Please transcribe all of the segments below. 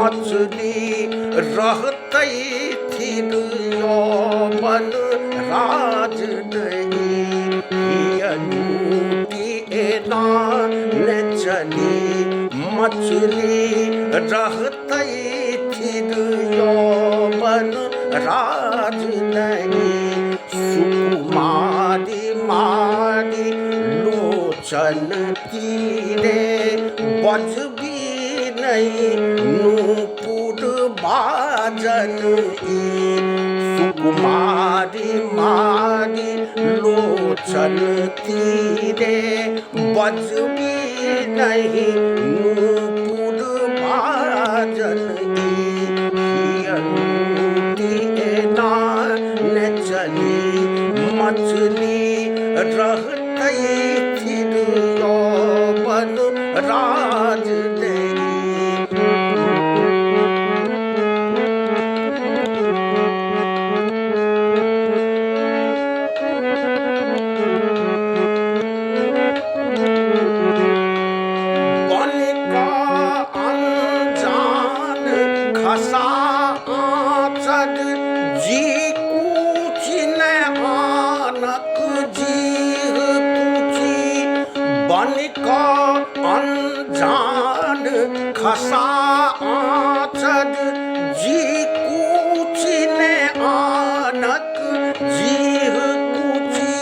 मछली रहते थिर यौवन राज नहीं एना न चली मछली रहते थिर यौवन राज नहीं सुकुमारी मारी लोचन तीरे बजबी नहीं नूपुर बाजन सुकुमारी मारी लोचन तीरे बजबी नहीं नूपुर बाजन न चली मछली रहते थिर यौवन राज अनजान खसा आचर जी कूची ने आनक जीह कूची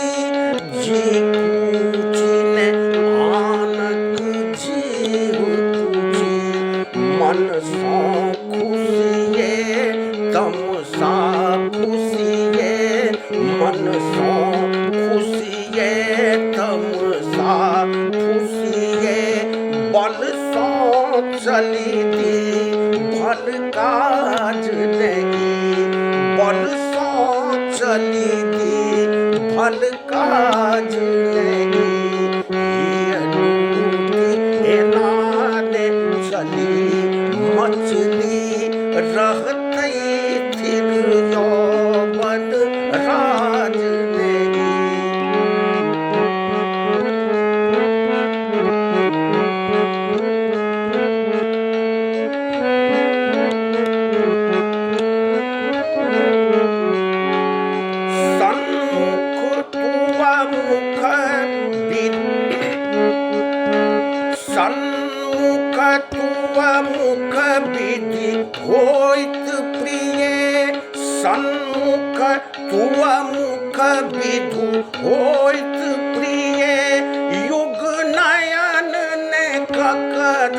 जी कूची ने आनक जीह कूची मन सा खुशिये तम सा खुशिये मन सा खुशिये तम सा बल सो चली दी भल काज नहीं बल सो चली दी भल काज नहीं चली मछली रहते थिर यौवन राज सन्मुख तुव मुख विधि होइत प्रिय सन्मुख तुव मुख विधु होइत प्रिय युग नयन ने ककर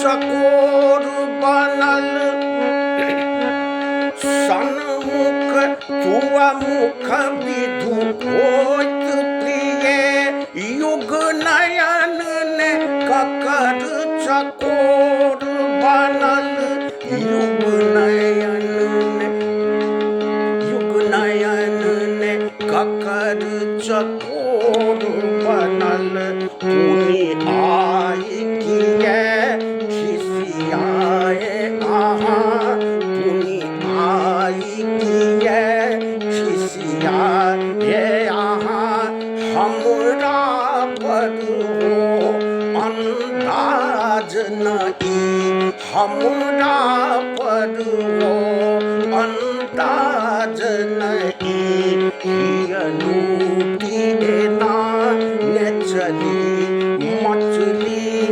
चकोर बनल सन्मुख तुव मुख विधु होइत प्रिय युग नयन ने ककर चकोर बनल युग नयन ने ककर चकोर बनल पुनि आई किए खिसियाए आहाँ पुनि आई किए खिसियाए आहाँ हमरा पर हो अंदाज नहीं हमरा पर हो अंदाज नहीं ना न चली मछली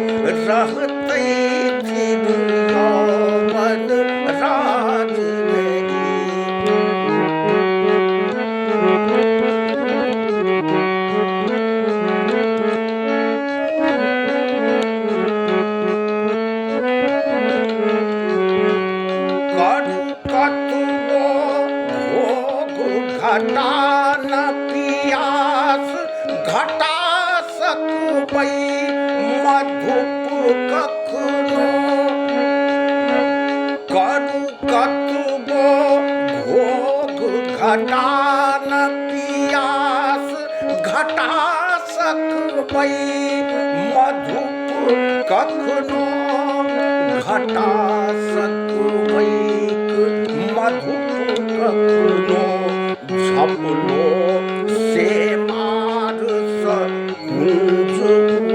रहते थिर यौवन राज घटा न पियास घटा सकबै मधुप कखनो करू कतबो भोग घटा न पियास घटा सकबै मधुप कखनो घटा सकबै मधुप कखनो झपलो से मार कुंज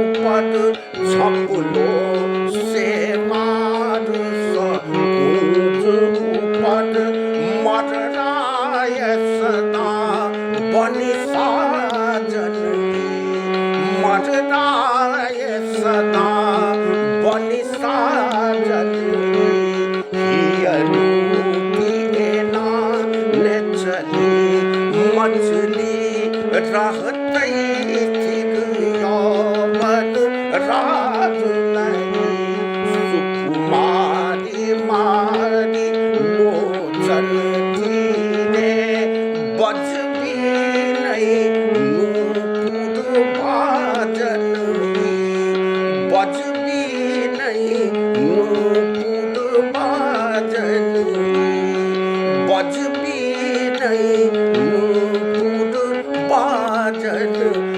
ऊपर झपलो से मार साजन मरदाय सदा बनि साजन ने चली मछली रहते यौवन राज नहीं सुकुमारी मारी लोचन धीरे बज भी नहीं नूपुर बाजन बज भी नहीं नूपुर बाजन बज भी नहीं नूपुर बाजन